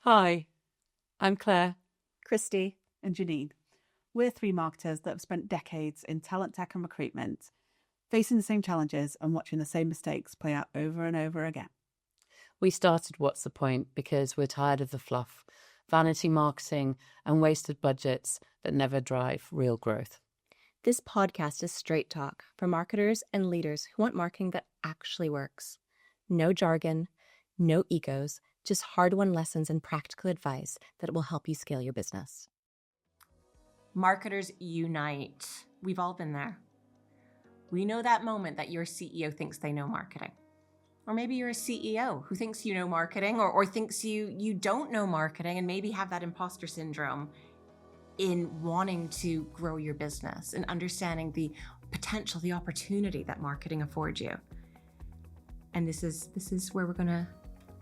Hi, I'm Claire. Christy, and Janine. We're three marketers that have spent decades in talent tech and recruitment, facing the same challenges and watching the same mistakes play out over and over again. We started What's the Point because we're tired of the fluff, vanity marketing, and wasted budgets that never drive real growth. This podcast is straight talk for marketers and leaders who want marketing that actually works. No jargon, no egos, just hard-won lessons and practical advice that will help you scale your business. Marketers unite. We've all been there. We know that moment that your CEO thinks they know marketing. Or maybe you're a CEO who thinks you know marketing or thinks you don't know marketing and maybe have that imposter syndrome in wanting to grow your business and understanding the potential, the opportunity that marketing affords you. And this is where we're going to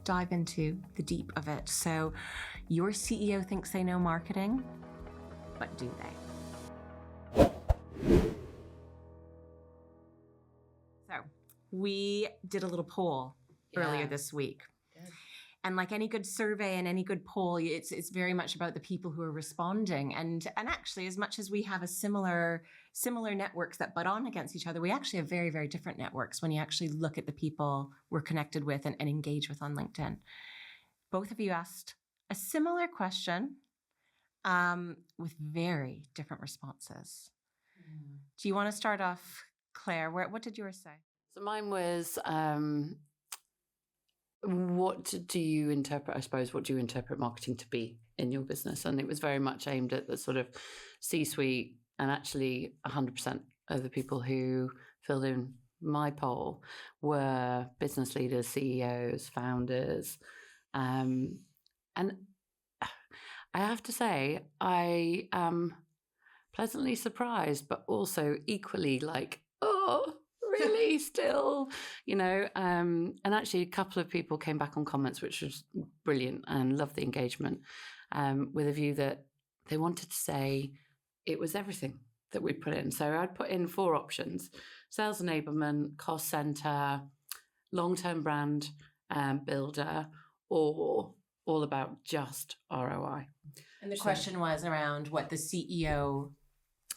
dive into the deep of it. So your CEO thinks they know marketing, but do they? So we did a little poll earlier this week. Good. And like any good survey and any good poll, it's very much about the people who are responding. And actually, as much as we have a similar networks that butt on against each other, we actually have very, very different networks when you actually look at the people we're connected with and engage with on LinkedIn. Both of you asked a similar question with very different responses. Do you want to start off, Claire? What did yours say? So mine was, what do you interpret marketing to be in your business? And it was very much aimed at the sort of C-suite, and actually 100% of the people who filled in my poll were business leaders, CEOs, founders. And I have to say, I am pleasantly surprised, but also equally like, oh, really? Still, and actually a couple of people came back on comments, which was brilliant, and loved the engagement, with a view that they wanted to say it was everything that we put in. So I'd put in 4 options: sales enablement, cost center, long-term brand builder, or all about just ROI. And the question was around what the CEO...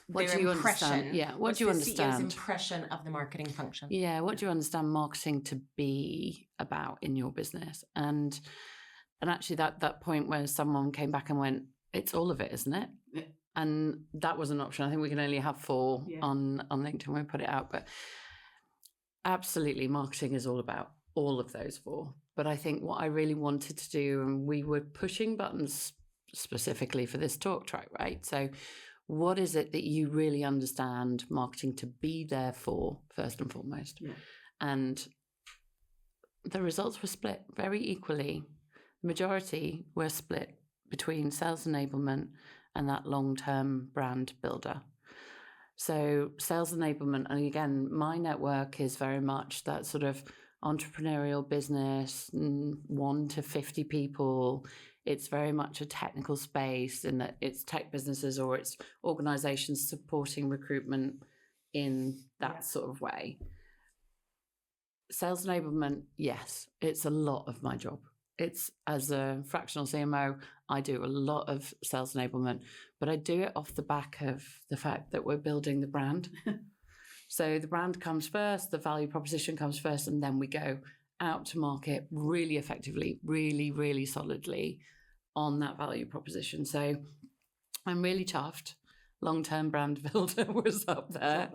What do you understand? Yeah. What do you understand? CEO's impression of the marketing function. Yeah. What do you understand marketing to be about in your business? And actually that point where someone came back and went, it's all of it, isn't it? Yeah. And that was an option. I think we can only have 4 on LinkedIn when we put it out, but absolutely marketing is all about all of those 4. But I think what I really wanted to do, and we were pushing buttons specifically for this talk track, right? So what is it that you really understand marketing to be there for, first and foremost? Yeah. And the results were split very equally. The majority were split between sales enablement and that long-term brand builder. So sales enablement, and again, my network is very much that sort of entrepreneurial business, 1 to 50 people. It's very much a technical space in that it's tech businesses or it's organizations supporting recruitment in that sort of way. Sales enablement, yes, it's a lot of my job. It's, as a fractional CMO, I do a lot of sales enablement, but I do it off the back of the fact that we're building the brand. So the brand comes first, the value proposition comes first, and then we go out to market really effectively, really, really solidly on that value proposition. So I'm really chuffed. Long-term brand builder was up there,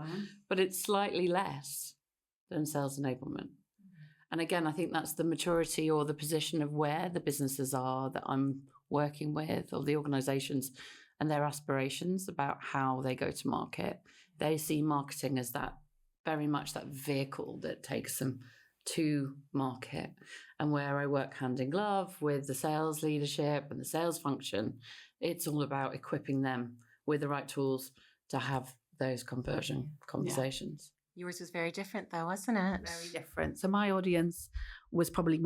but it's slightly less than sales enablement. And again, I think that's the maturity or the position of where the businesses are that I'm working with, or the organizations, and their aspirations about how they go to market. They see marketing as that very much that vehicle that takes them to market. And where I work hand in glove with the sales leadership and the sales function, it's all about equipping them with the right tools to have those conversion conversations. Yeah. Yours was very different though, wasn't it? Very different. So my audience was probably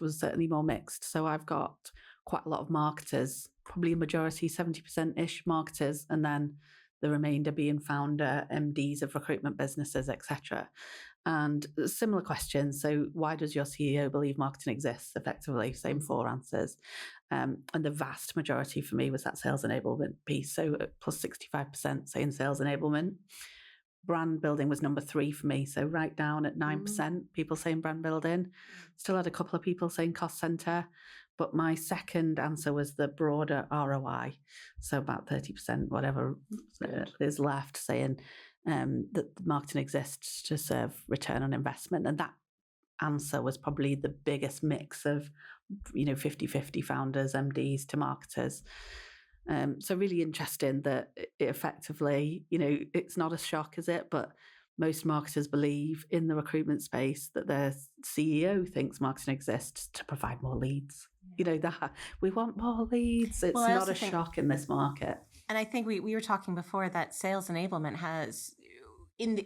certainly more mixed. So I've got quite a lot of marketers, probably a majority, 70%-ish marketers, and then the remainder being founder, MDs of recruitment businesses, etc. And similar questions. So why does your CEO believe marketing exists? Effectively, same 4 answers. And the vast majority for me was that sales enablement piece. So plus 65% saying sales enablement. Brand building was number 3 for me. So right down at 9%, people saying brand building. Still had a couple of people saying cost center. But my second answer was the broader ROI. So about 30%, whatever is left, saying that marketing exists to serve return on investment. And that answer was probably the biggest mix of, 50-50 founders, MDs to marketers. So really interesting that it effectively, it's not a shock, is it? But most marketers believe in the recruitment space that their CEO thinks marketing exists to provide more leads. That we want more leads. It's not a shock in this market. And I think we were talking before that sales enablement has, in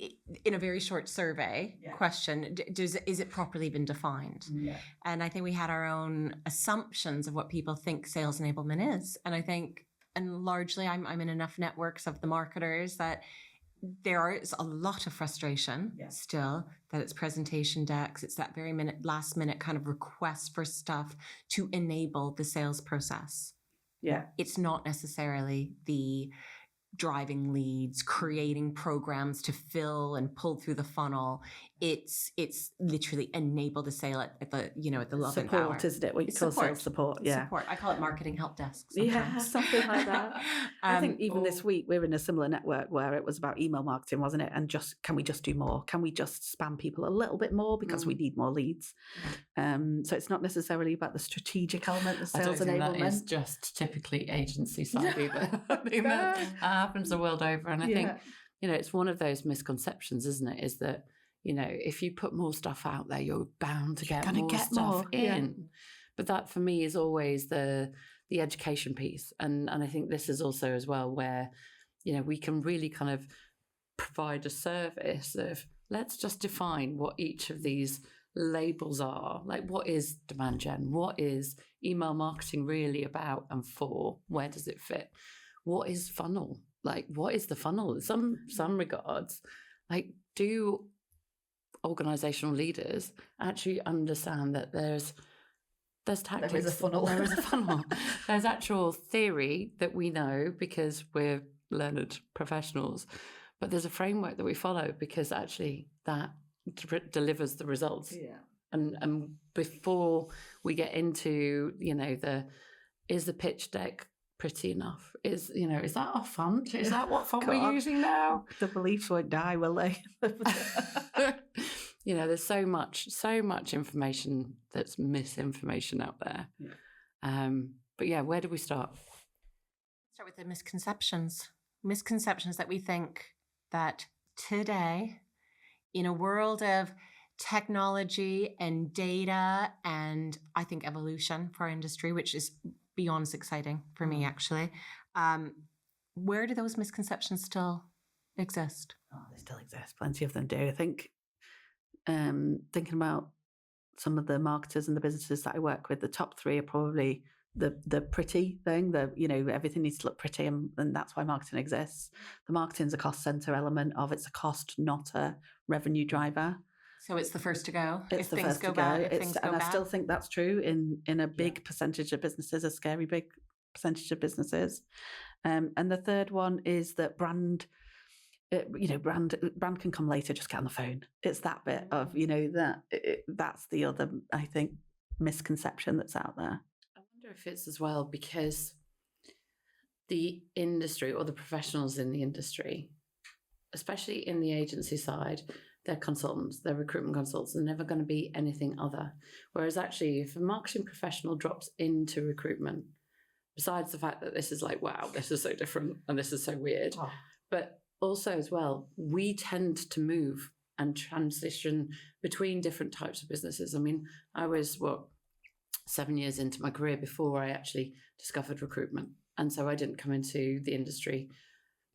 a very short survey question, is it properly been defined? Yeah. And I think we had our own assumptions of what people think sales enablement is. And I think, and largely I'm in enough networks of the marketers that there is a lot of frustration still that it's presentation decks. It's that very last minute kind of request for stuff to enable the sales process. Yeah. It's not necessarily the driving leads, creating programs to fill and pull through the funnel. It's literally enable the sale at the at the 11th support, hour. Isn't it? What you call sales support. Yeah, support. I call it marketing help desk. Yeah, something like that. I think even this week we're in a similar network where it was about email marketing, wasn't it? And can we just do more? Can we just spam people a little bit more because we need more leads? So it's not necessarily about the strategic element of sales enablement. That is just typically agency side either. I think that happens the world over, and I think it's one of those misconceptions, isn't it? Is that if you put more stuff out there, you're bound to get more stuff in. Yeah. But that for me is always the education piece. And I think this is also as well where, we can really kind of provide a service of let's just define what each of these labels are. Like, what is demand gen? What is email marketing really about and for? Where does it fit? What is funnel? Like, what is the funnel? In some regards, like, do organizational leaders actually understand that there's tactics. There is a funnel. There is a funnel. There's actual theory that we know because we're learned professionals, but there's a framework that we follow because actually that delivers the results. Yeah. And before we get into is the pitch deck pretty enough? Is that our font? Is that what font we're using now? The beliefs won't die, will they? There's so much information that's misinformation out there. Yeah. But yeah, where do we start? Start with the misconceptions. Misconceptions that we think that today, in a world of technology and data and I think evolution for our industry, which is beyond exciting for me actually, where do those misconceptions still exist? Oh, they still exist. Plenty of them do. I think thinking about some of the marketers and the businesses that I work with, the top 3 are probably the pretty thing. Everything needs to look pretty, and that's why marketing exists. The marketing's a cost center element of it's a cost, not a revenue driver. So it's the first to go. It's if the things first go to bad, go. if things go bad. I still think that's true in a big percentage of businesses, a scary big percentage of businesses. And the third one is that brand can come later. Just get on the phone. It's that bit of that's the other, I think, misconception that's out there. I wonder if it's as well because the industry or the professionals in the industry, especially in the agency side, they're consultants, they're recruitment consultants, they're never going to be anything other. Whereas actually, if a marketing professional drops into recruitment, besides the fact that this is like, wow, this is so different and this is so weird, but also as well, we tend to move and transition between different types of businesses. I mean, I was, 7 years into my career before I actually discovered recruitment. And so I didn't come into the industry.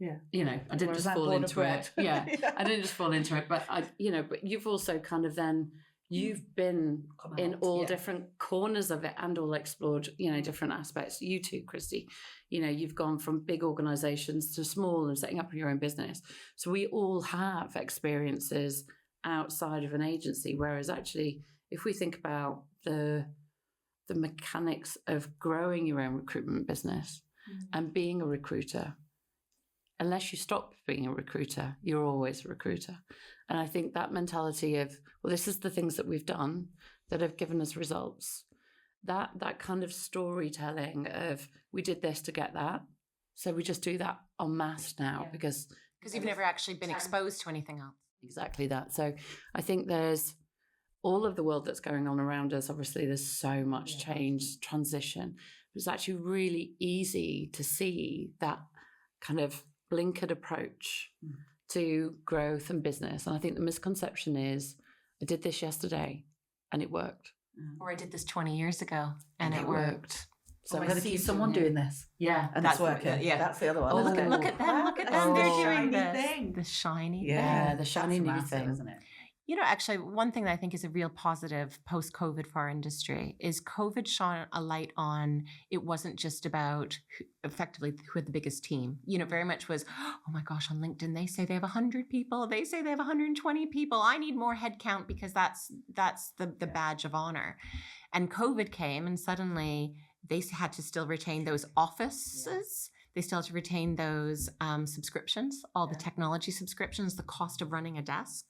Yeah. I didn't just fall into it. Yeah. I didn't just fall into it. But but you've also kind of then, you've been in all different corners of it and all explored, different aspects. You too, Christy. You've gone from big organizations to small and setting up your own business. So we all have experiences outside of an agency. Whereas actually, if we think about the mechanics of growing your own recruitment business and being a recruiter, unless you stop being a recruiter, you're always a recruiter. And I think that mentality of, well, this is the things that we've done that have given us results. That kind of storytelling of, we did this to get that, so we just do that en masse now because you've never actually been exposed to anything else. Exactly that. So I think there's all of the world that's going on around us. Obviously, there's so much change, transition. It's actually really easy to see that kind of blinkered approach to growth and business. And I think the misconception is, I did this yesterday and it worked. Or I did this 20 years ago and it worked. So I'm going to see someone doing this. Yeah. And it's working. That's the other one. Oh, look at them. Look at them. They're doing this. Thing. The shiny thing. Yeah, the shiny new thing. Isn't it? You know, actually, one thing that I think is a real positive post-COVID for our industry is COVID shone a light on, it wasn't just about effectively who had the biggest team. You know, very much was, oh my gosh, on LinkedIn, they say they have 100 people. They say they have 120 people. I need more headcount because that's the badge of honor. And COVID came and suddenly they had to still retain those offices. They still had to retain those subscriptions, all the technology subscriptions, the cost of running a desk.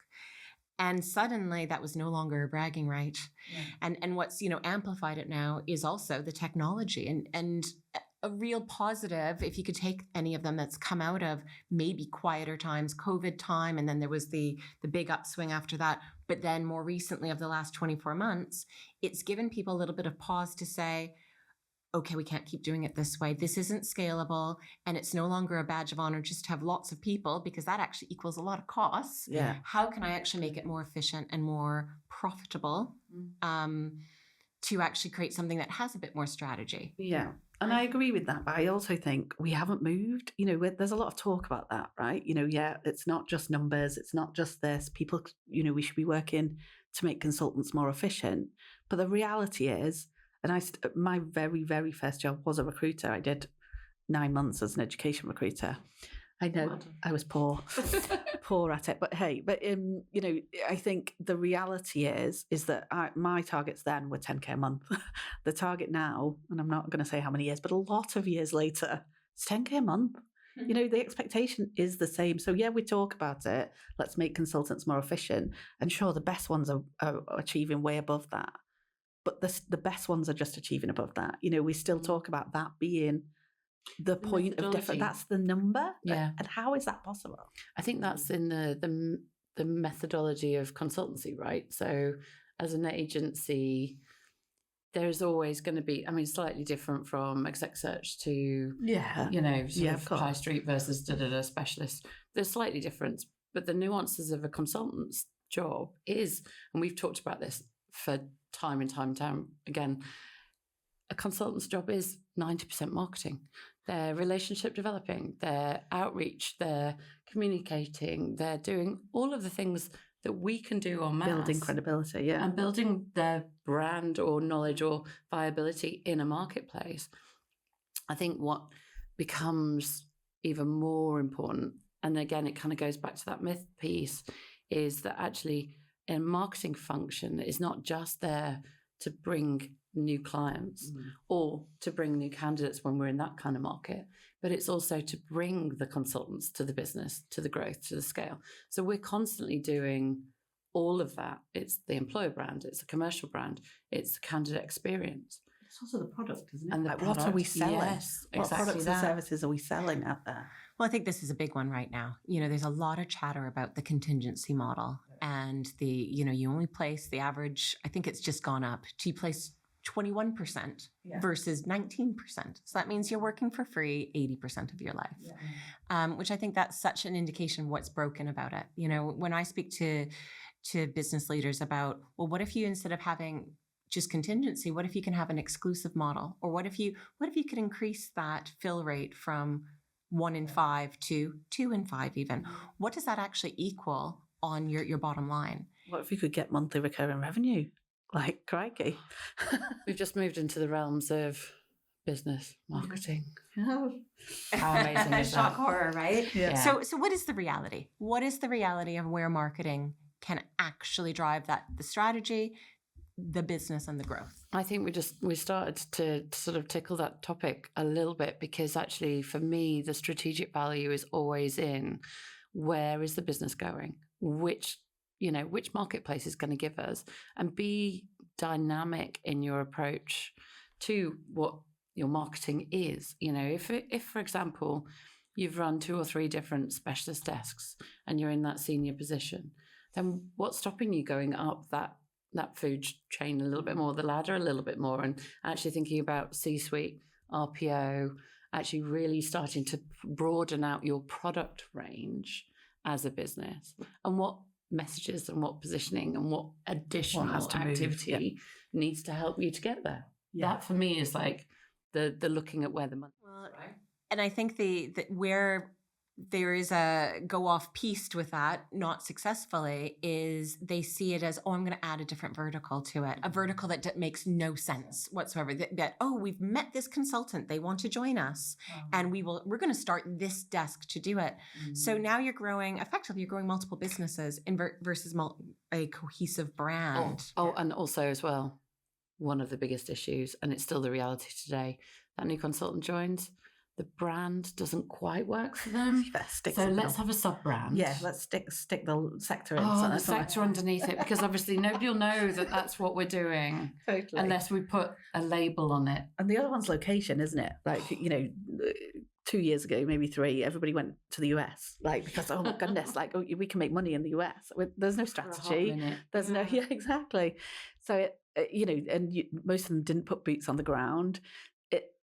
And suddenly that was no longer a bragging right. Yeah. And what's, amplified it now is also the technology and a real positive, if you could take any of them that's come out of maybe quieter times, COVID time, and then there was the big upswing after that. But then more recently of the last 24 months, it's given people a little bit of pause to say, okay, we can't keep doing it this way. This isn't scalable, and it's no longer a badge of honor just to have lots of people, because that actually equals a lot of costs. Yeah. How can I actually make it more efficient and more profitable to actually create something that has a bit more strategy? Yeah. And I agree with that, but I also think we haven't moved. There's a lot of talk about that, right? It's not just numbers. It's not just this. People, we should be working to make consultants more efficient. But the reality is, and my very, very first job was a recruiter. I did 9 months as an education recruiter. I know I was poor at it, but hey, I think the reality is that my targets then were 10K a month. The target now, and I'm not going to say how many years, but a lot of years later, it's 10K a month. The expectation is the same. So yeah, we talk about it. Let's make consultants more efficient. And sure, the best ones are achieving way above that. But the best ones are just achieving above that. We still talk about that being the point of difference. That's the number. Yeah. And how is that possible? I think that's in the methodology of consultancy, right? So as an agency, there's always going to be, slightly different from exec search to, of high street versus specialist. There's slightly different, but the nuances of a consultant's job is, and we've talked about this for time and time again, a consultant's job is 90% marketing. They're relationship developing, they're outreach, they're communicating, they're doing all of the things that we can do en masse. Building credibility, yeah. And building their brand or knowledge or viability in a marketplace. I think what becomes even more important, and again, it kind of goes back to that myth piece, is that actually a marketing function is not just there to bring new clients or to bring new candidates when we're in that kind of market, but it's also to bring the consultants to the business, to the growth, to the scale. So we're constantly doing all of that. It's the employer brand, it's a commercial brand, it's the candidate experience. It's also the product, isn't it? And what are we selling? Yes, what products and services are we selling out there? Well, I think this is a big one right now. There's a lot of chatter about the contingency model and you only place the average, I think it's just gone up. Do you place 21% versus 19%? So that means you're working for free 80% of your life, which I think that's such an indication of what's broken about it. When I speak to business leaders about, well, what if you, instead of having just contingency, what if you can have an exclusive model? Or what if you could increase that fill rate from 1 in 5 to 2 in 5 even? What does that actually equal on your bottom line? What if you could get monthly recurring revenue? Like, crikey. We've just moved into the realms of business marketing. Oh. How amazing is Shock that? horror, right? Yeah. So what is the reality? What is the reality of where marketing can actually drive the strategy, the business, and the growth? I think we started to sort of tickle that topic a little bit, because actually for me, the strategic value is always in where is the business going, which marketplace is going to give us, and be dynamic in your approach to what your marketing is. If for example, you've run 2 or 3 different specialist desks and you're in that senior position, then what's stopping you going up that food chain a little bit more, the ladder a little bit more, and actually thinking about C-suite, RPO, actually really starting to broaden out your product range as a business, and what messages and what positioning and what additional activity needs to help you to get there. That for me is like the looking at where the money. Well, right. And I think where there is a go off piste with that, not successfully, is they see it as, I'm going to add a different vertical to it, a vertical that makes no sense whatsoever. That we've met this consultant, they want to join us, and we're going to start this desk to do it. So now you're growing multiple businesses versus a cohesive brand. And also as well, one of the biggest issues, and it's still the reality today, that new consultant joins, the brand doesn't quite work for them. So let's have a sub-brand. Yeah, let's stick the sector in. The sector underneath it, because obviously nobody will know that that's what we're doing. Totally. Unless we put a label on it. And the other one's location, isn't it? Like, 2 years ago, maybe 3, everybody went to the US, because, oh my goodness, we can make money in the US. There's no strategy. There's no, exactly. So, most of them didn't put boots on the ground.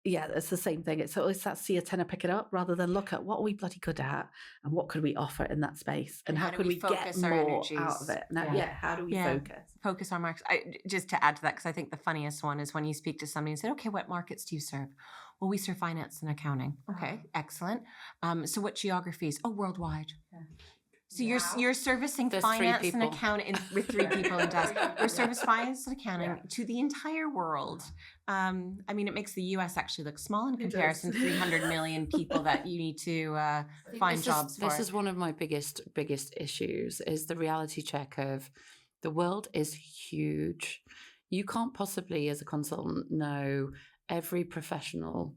It's the same thing. It's always that see a tenner, pick it up, rather than look at what are we bloody good at and what could we offer in that space, and how could we get more out of it. How do we focus our markets? Just to add to that, because I think the funniest one is when you speak to somebody and say, okay, what markets do you serve? Well, we serve finance and accounting. Okay, excellent. So what geographies? Oh, worldwide. So you're servicing finance and accounting with 3 people in desk. You're servicing finance and accounting to the entire world. It makes the US actually look small in comparison to 300 million people that you need to find jobs for. This is one of my biggest issues, is the reality check of the world is huge. You can't possibly, as a consultant, know every professional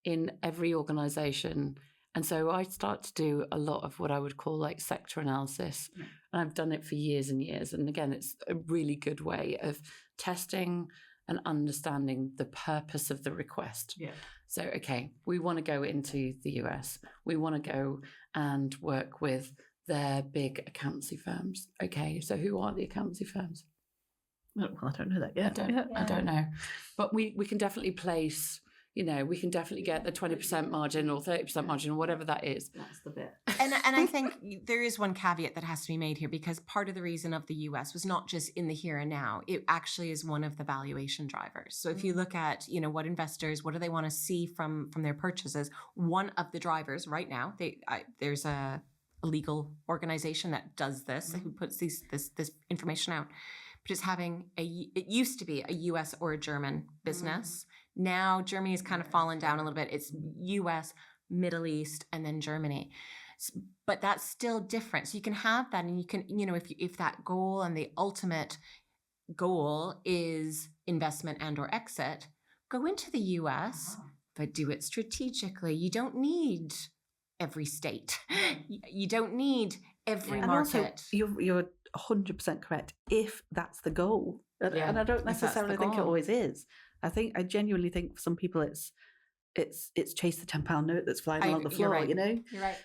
in every organization. And so I start to do a lot of what I would call sector analysis. And I've done it for years and years. And again, it's a really good way of testing and understanding the purpose of the request. So, okay, we want to go into the US. We want to go and work with their big accountancy firms. Okay, so who are the accountancy firms? Well, I don't know that yet. I don't know. But we can definitely place... we can definitely get the 20% margin or 30% margin or whatever that is. That's the bit. And I think there is one caveat that has to be made here, because part of the reason of the US was not just in the here and now. It actually is one of the valuation drivers. So if you look at, what investors, what do they want to see from their purchases? One of the drivers right now, there's a legal organization that does this, who puts this information out. But it's it used to be a US or a German business. Now Germany has kind of fallen down a little bit. It's US, Middle East, and then Germany. But that's still different. So you can have that, and you can, if that goal and the ultimate goal is investment and or exit, go into the US, but do it strategically. You don't need every state. You don't need every market. And also, you're 100% correct if that's the goal. And I don't necessarily think it always is. I genuinely think for some people it's chase the £10 note that's flying along the floor. You're right.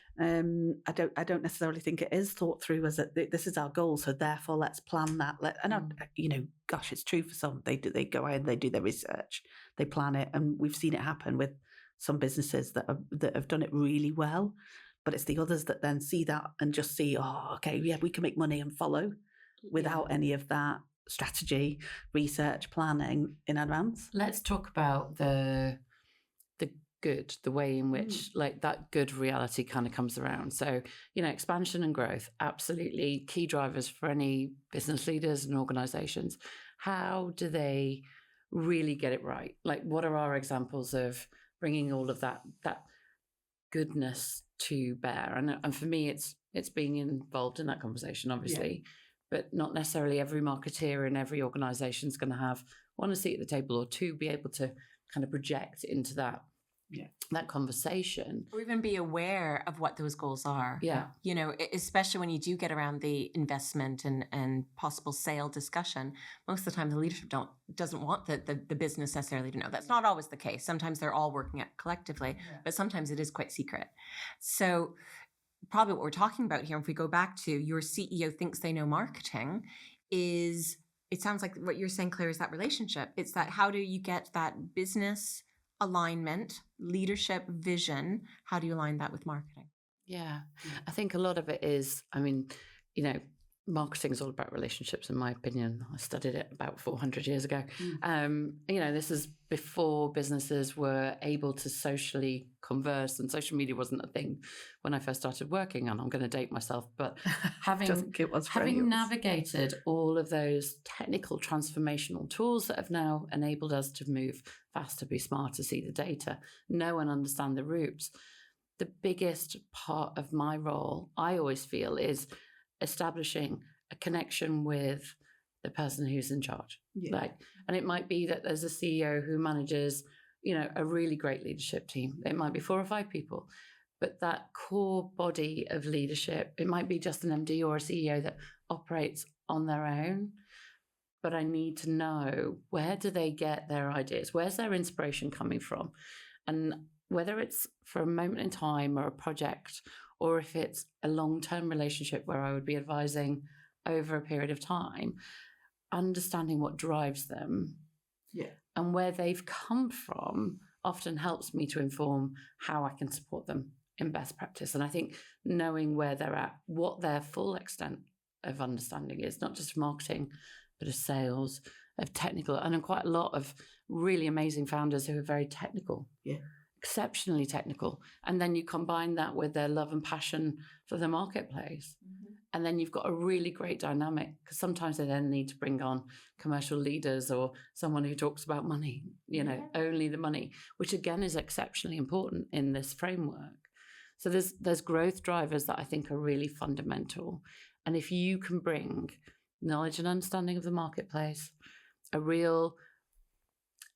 I don't necessarily think it is thought through as this is our goal, so therefore let's plan that. It's true for some. They go out and they do their research, they plan it, and we've seen it happen with some businesses that have done it really well. But it's the others that then see that and just see, we can make money and follow without any of that strategy, research, planning in advance. Let's talk about the good, the way in which that good reality kind of comes around. So, expansion and growth, absolutely key drivers for any business leaders and organizations. How do they really get it right? What are our examples of bringing all of that goodness to bear? And for me, it's being involved in that conversation, obviously. but not necessarily every marketeer in every organization is going to have one, a seat at the table, or two, be able to kind of project into that conversation. Or even be aware of what those goals are. Yeah. You know, especially when you do get around the investment and possible sale discussion, most of the time the leadership doesn't want the business necessarily to know. That's not always the case. Sometimes they're all working it collectively, but sometimes it is quite secret. So probably what we're talking about here, if we go back to your CEO thinks they know marketing, is it sounds like what you're saying, Claire, is that relationship. It's that how do you get that business alignment, leadership, vision? How do you align that with marketing? Yeah. I think a lot of it is, I mean, you know, marketing is all about relationships, in my opinion. I studied it about 400 years ago. You know, this is before businesses were able to socially converse, and social media wasn't a thing when I first started working. And I'm going to date myself, but having navigated all of those technical transformational tools that have now enabled us to move faster, be smarter, see the data, know and understand the roots, the biggest part of my role, I always feel, is establishing a connection with the person who's in charge. And it might be that there's a CEO who manages, you know, a really great leadership team. It might be 4 or 5 people, but that core body of leadership, it might be just an MD or a CEO that operates on their own. But I need to know, where do they get their ideas? Where's their inspiration coming from? And whether it's for a moment in time or a project, or if it's a long-term relationship where I would be advising over a period of time, understanding what drives them and where they've come from often helps me to inform how I can support them in best practice. And I think knowing where they're at, what their full extent of understanding is, not just marketing, but of sales, of technical, and quite a lot of really amazing founders who are very technical. Exceptionally technical. And then you combine that with their love and passion for the marketplace. And then you've got a really great dynamic, because sometimes they then need to bring on commercial leaders or someone who talks about money, you know, only the money, which again is exceptionally important in this framework. So there's growth drivers that I think are really fundamental. And if you can bring knowledge and understanding of the marketplace, a real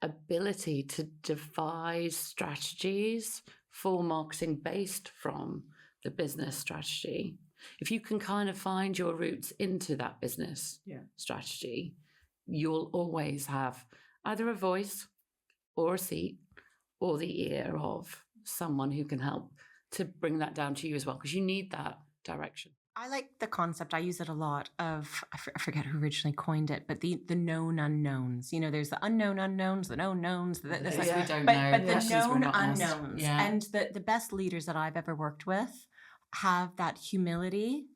ability to devise strategies for marketing based from the business strategy. If you can kind of find your roots into that business strategy, you'll always have either a voice or a seat or the ear of someone who can help to bring that down to you as well, because you need that direction. I like the concept, I use it a lot, of, I forget who originally coined it, but the known unknowns. You know, there's the unknown unknowns, the known knowns, We don't know. But the known unknowns. And the best leaders that I've ever worked with have that humility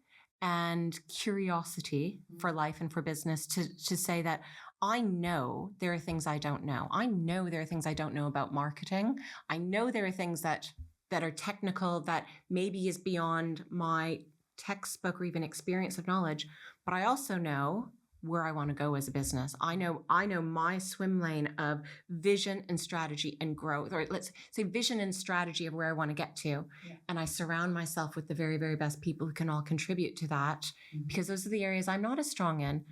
and curiosity for life and for business to say that I know there are things I don't know. I know there are things I don't know about marketing. I know there are things that are technical that maybe is beyond my textbook or even experience of knowledge, but I also know where I want to go as a business. I know my swim lane of vision and strategy and growth, or let's say vision and strategy of where I want to get to. And I surround myself with the very, very best people who can all contribute to that, because those are the areas I'm not as strong in.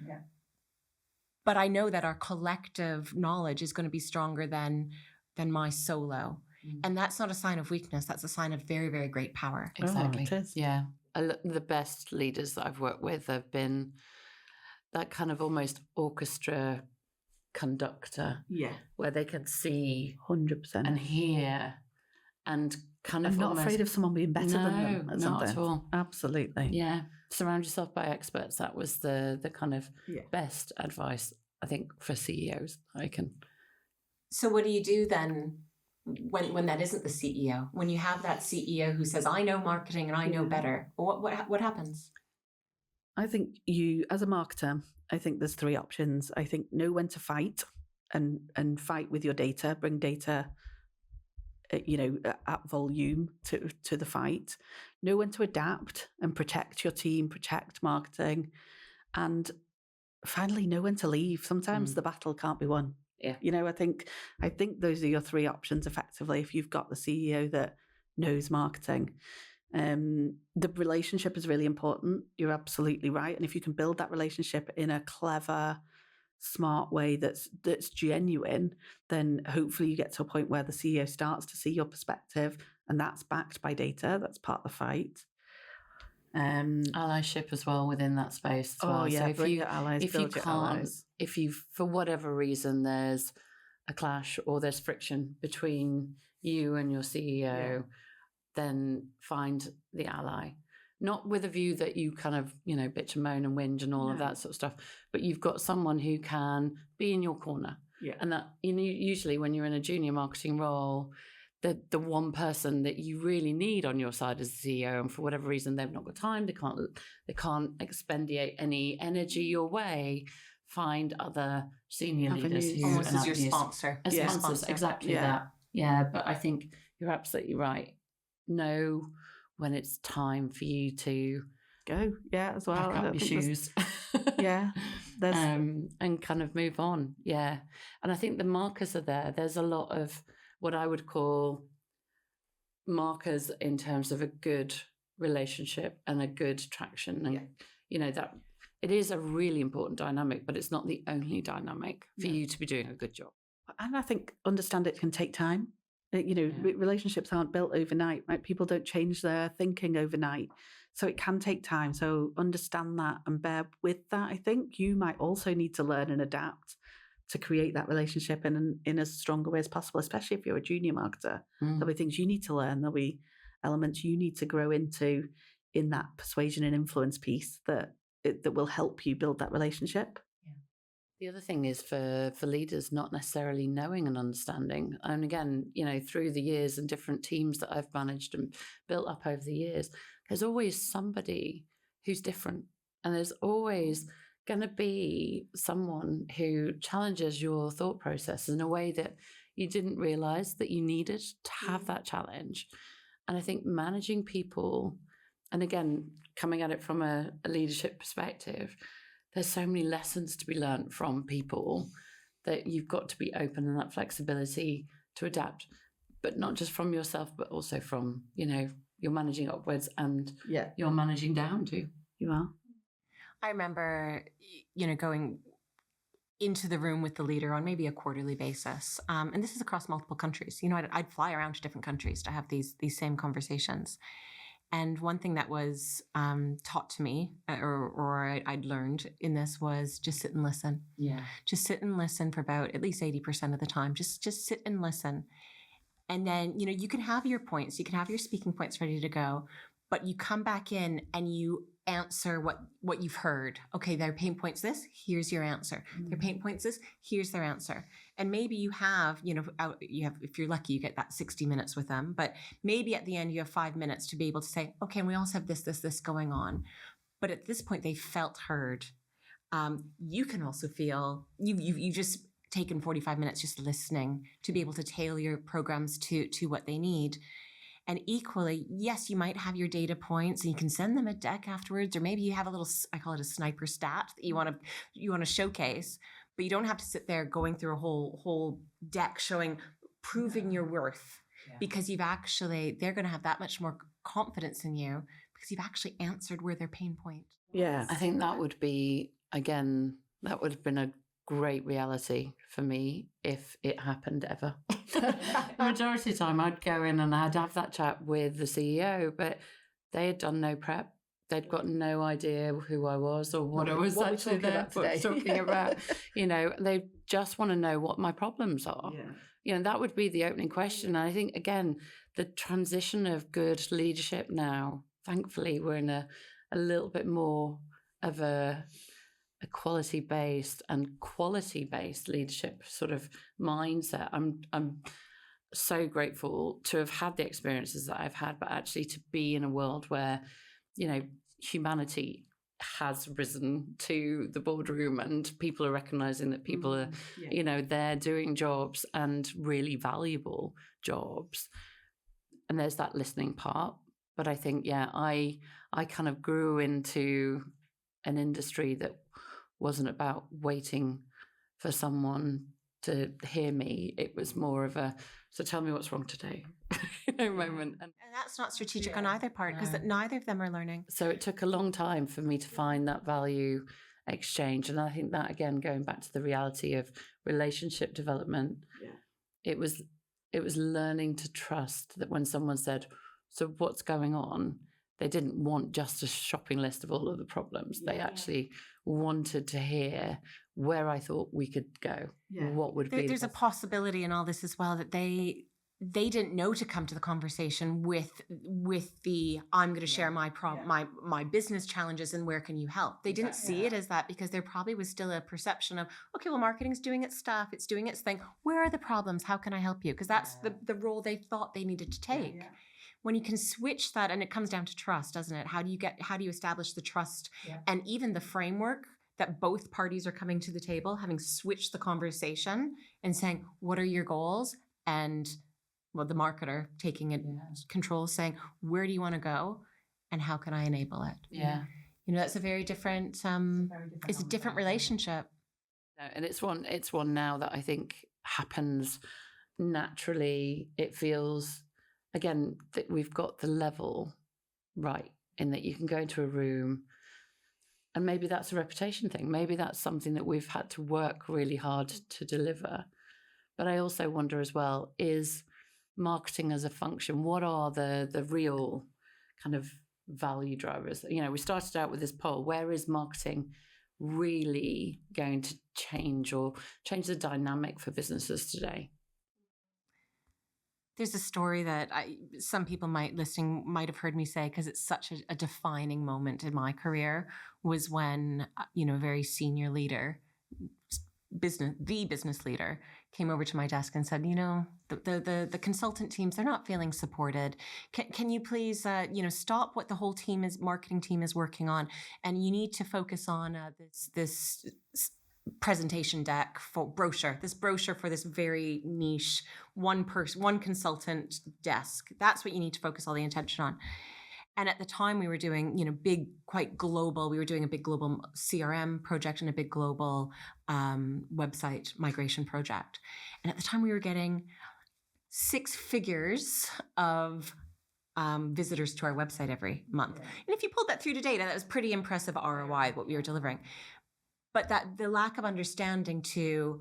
But I know that our collective knowledge is going to be stronger than my solo. And that's not a sign of weakness. That's a sign of very, very great power. Exactly. The best leaders that I've worked with have been that kind of almost orchestra conductor, where they can see 100% and hear and kind of not afraid of someone being better than them. At not at all. Absolutely. Surround yourself by experts. That was the kind of best advice, I think, for CEOs I can. So what do you do then when that isn't the CEO? When you have that CEO who says, I know marketing and I know better, what happens? I think you, as a marketer, I think there's 3 options. I think know when to fight and fight with your data, bring data, at volume to the fight. Know when to adapt and protect your team, protect marketing. And finally, know when to leave. Sometimes the battle can't be won. I think those are your 3 options effectively if you've got the CEO that knows marketing. The relationship is really important. You're absolutely right. And if you can build that relationship in a clever, smart way that's genuine, then hopefully you get to a point where the CEO starts to see your perspective, and that's backed by data. That's part of the fight. Allyship as well within that space as well. Yeah, so bring your allies, build your allies. If you, for whatever reason, there's a clash or there's friction between you and your CEO, then find the ally. Not with a view that you kind of, bitch and moan and whinge and all of that sort of stuff, but you've got someone who can be in your corner. Yeah. And that, usually when you're in a junior marketing role, the one person that you really need on your side is the CEO, and for whatever reason they've not got time, they can't expendiate any energy your way. Find other senior leaders who almost as your sponsor. As sponsors, exactly that. Yeah, but I think you're absolutely right. Know when it's time for you to go. Yeah, as well. Pack up your shoes. And kind of move on. Yeah, and I think the markers are there. There's a lot of what I would call markers in terms of a good relationship and a good traction. And, that it is a really important dynamic, but it's not the only dynamic for you to be doing a good job. And I think understand it can take time. Relationships aren't built overnight, right? People don't change their thinking overnight. So it can take time. So understand that and bear with that. I think you might also need to learn and adapt to create that relationship in as strong a way as possible, especially if you're a junior marketer. There'll be things you need to learn. There'll be elements you need to grow into in that persuasion and influence piece that will help you build that relationship. Yeah. The other thing is for leaders not necessarily knowing and understanding. And again, through the years and different teams that I've managed and built up over the years, there's always somebody who's different. And there's always going to be someone who challenges your thought process in a way that you didn't realize that you needed to have that challenge. And I think managing people, and again, coming at it from a leadership perspective, there's so many lessons to be learned from people that you've got to be open and that flexibility to adapt, but not just from yourself, but also from, you're managing upwards and you're managing down too. You are. I remember, going into the room with the leader on maybe a quarterly basis. And this is across multiple countries. I'd fly around to different countries to have these same conversations. And one thing that was taught to me or I'd learned in this was just sit and listen. Yeah. Just sit and listen for about at least 80% of the time. Just sit and listen. And then, you can have your points, you can have your speaking points ready to go, but you come back in and you answer what you've heard. Okay, their pain point's this, here's your answer. Their pain point's this, here's their answer. And maybe you have, if you're lucky, you get that 60 minutes with them, but maybe at the end you have 5 minutes to be able to say, okay, and we also have this going on. But at this point they felt heard. You can also feel, you've just taken 45 minutes just listening to be able to tailor your programs to what they need. And equally, yes, you might have your data points and you can send them a deck afterwards, or maybe you have a little, I call it a sniper stat that you want to showcase, but you don't have to sit there going through a whole deck proving your worth, because they're going to have that much more confidence in you because you've actually answered where their pain point. Yeah. I think that would be, again, that would have been a great reality for me if it happened ever. The majority of the time I'd go in and I'd have that chat with the CEO, but they had done no prep. They'd got no idea who I was or what I was actually talking about. They just want to know what my problems are. That would be the opening question. And I think, again, the transition of good leadership now, thankfully, we're in a little bit more of a quality-based leadership sort of mindset. I'm so grateful to have had the experiences that I've had, but actually to be in a world where, humanity has risen to the boardroom and people are recognizing that people are, they're doing jobs and really valuable jobs. And there's that listening part. But I think, I kind of grew into an industry that wasn't about waiting for someone to hear me. It was more of a, so tell me what's wrong today, moment. And that's not strategic on either part, because neither of them are learning. So it took a long time for me to find that value exchange. And I think that, again, going back to the reality of relationship development, it was learning to trust that when someone said, so what's going on? They didn't want just a shopping list of all of the problems. They actually wanted to hear where I thought we could go. What would be? There's a possibility in all this as well that they didn't know to come to the conversation with the I'm going to share my my business challenges and where can you help. They didn't see it as that, because there probably was still a perception of, okay, well, marketing's doing its stuff, it's doing its thing. Where are the problems? How can I help you? Because that's the role they thought they needed to take. When you can switch that, and it comes down to trust, doesn't it? How do you establish the trust and even the framework that both parties are coming to the table, having switched the conversation and saying, what are your goals? And well, the marketer taking it control, saying, where do you want to go and how can I enable it? That's a very different it's a different relationship. And it's one now that I think happens naturally. It feels, again, that we've got the level right, in that you can go into a room, and maybe that's a reputation thing. Maybe that's something that we've had to work really hard to deliver. But I also wonder as well, is marketing as a function, what are the real kind of value drivers? We started out with this poll, where is marketing really going to change the dynamic for businesses today? There's a story that some people might have heard me say, because it's such a defining moment in my career, was when a very senior leader, business leader, came over to my desk and said, the consultant teams, they're not feeling supported. Can you please stop what the whole marketing team is working on, and you need to focus on this presentation deck this brochure for this very niche one consultant desk. That's what you need to focus all the attention on. And at the time we were doing, quite global. We were doing a big global CRM project and a big global website migration project. And at the time we were getting 6 figures of visitors to our website every month. And if you pulled that through to data, that was pretty impressive ROI, what we were delivering. But that the lack of understanding to,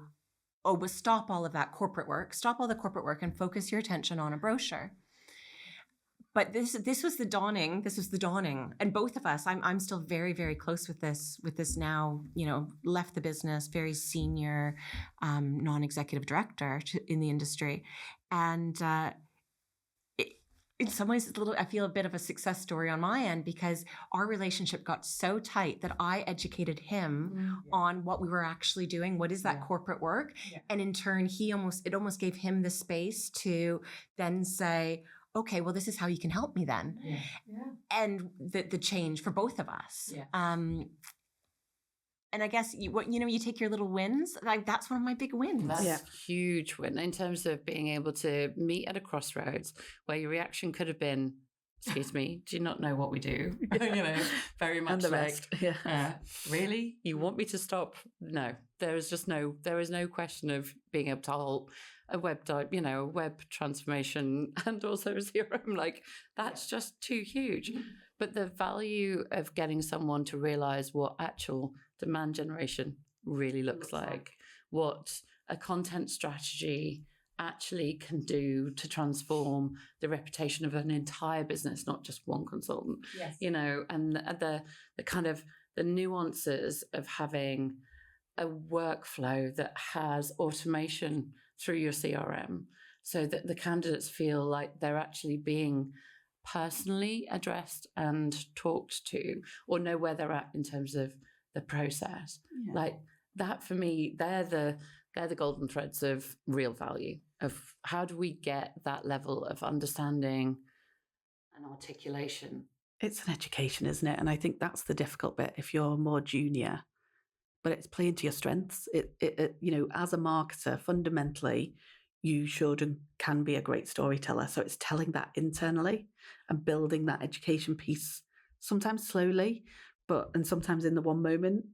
stop all of that corporate work, stop all the corporate work and focus your attention on a brochure. But this was the dawning. And both of us, I'm still very, very close with this now, left the business, very senior, non-executive director in the industry. And in some ways, I feel a bit of a success story on my end, because our relationship got so tight that I educated him on what we were actually doing. What is that corporate work? And in turn, it almost gave him the space to then say, okay, well, this is how you can help me then. And the change for both of us. And I guess you take your little wins. Like, that's one of my big wins. That's a huge win in terms of being able to meet at a crossroads where your reaction could have been, excuse me, do you not know what we do? Very much and the like, rest. Really? You want me to stop? No, there is no question of being able to hold a web transformation and also a CRM. Like, that's just too huge. But the value of getting someone to realize what actual demand generation really looks like, what a content strategy actually can do to transform the reputation of an entire business, not just one consultant. And the kind of the nuances of having a workflow that has automation through your CRM, so that the candidates feel like they're actually being personally addressed and talked to, or know where they're at in terms of the process. Like that, for me, they're the golden threads of real value, of how do we get that level of understanding and articulation. It's an education, isn't it? And I think that's the difficult bit if you're more junior, but it's playing to your strengths. It as a marketer, fundamentally, you should and can be a great storyteller. So it's telling that internally and building that education piece, sometimes slowly, and sometimes in the one moment.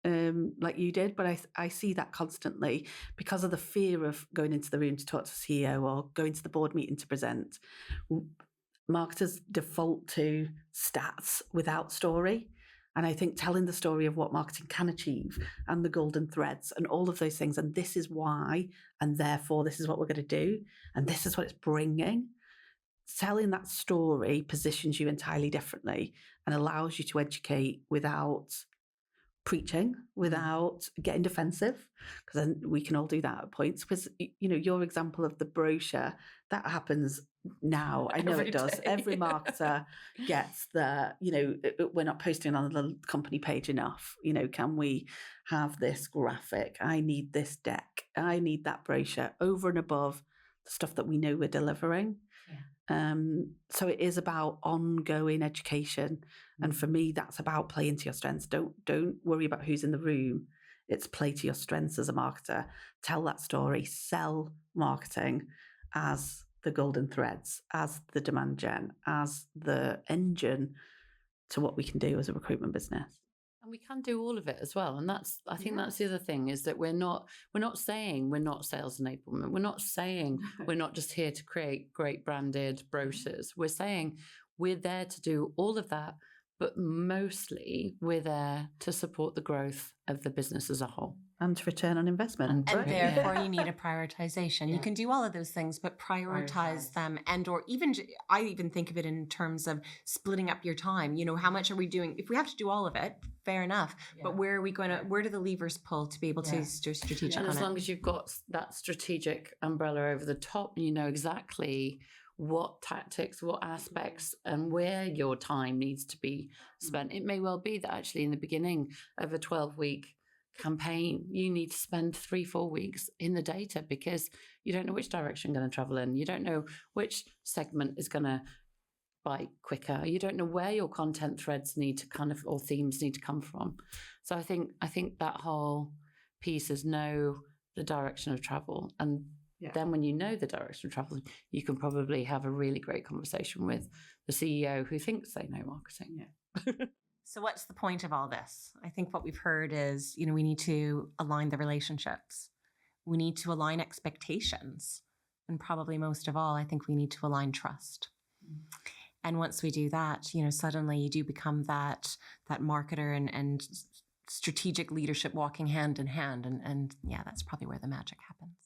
like you did, but I see that constantly because of the fear of going into the room to talk to the CEO or going to the board meeting to present. Marketers default to stats without story. And I think telling the story of what marketing can achieve and the golden threads and all of those things, and this is why, and therefore this is what we're going to do, and this is what it's bringing. Telling that story positions you entirely differently and allows you to educate without preaching, without getting defensive, because then we can all do that at points. Because, you know, your example of the brochure, that happens now. I know it does. Every marketer gets the, you know, we're not posting on the company page enough. You know, can we have this graphic? I need this deck. I need that brochure over and above the stuff that we know we're delivering. So it is about ongoing education. And for me, that's about playing to your strengths. Don't worry about who's in the room. It's play to your strengths as a marketer. Tell that story. Sell marketing as the golden threads, as the demand gen, as the engine to what we can do as a recruitment business. And we can do all of it as well. And I think that's the other thing, is that we're not saying we're not sales enablement. We're not saying we're not just here to create great branded brochures. We're saying we're there to do all of that, but mostly we're there to support the growth of the business as a whole. And return on investment. And therefore you need a prioritization. You can do all of those things, but prioritize them. And or even, I even think of it in terms of splitting up your time. You know, how much are we doing? If we have to do all of it, fair enough. But where are we going to, where do the levers pull to be able to do strategic on it? And as long as you've got that strategic umbrella over the top, you know exactly what tactics, what aspects, and where your time needs to be spent. It may well be that actually in the beginning of a 12-week campaign, you need to spend 3-4 weeks in the data, because you don't know which direction you're going to travel in. You don't know which segment is going to bite quicker. You don't know where your content threads need to kind of, or themes need to come from. So I think that whole piece is know the direction of travel. And then when you know the direction of travel, you can probably have a really great conversation with the CEO who thinks they know marketing. So what's the point of all this? I think what we've heard is, you know, we need to align the relationships. We need to align expectations. And probably most of all, I think we need to align trust. And once we do that, you know, suddenly you do become that marketer and strategic leadership walking hand in hand. And yeah, that's probably where the magic happens.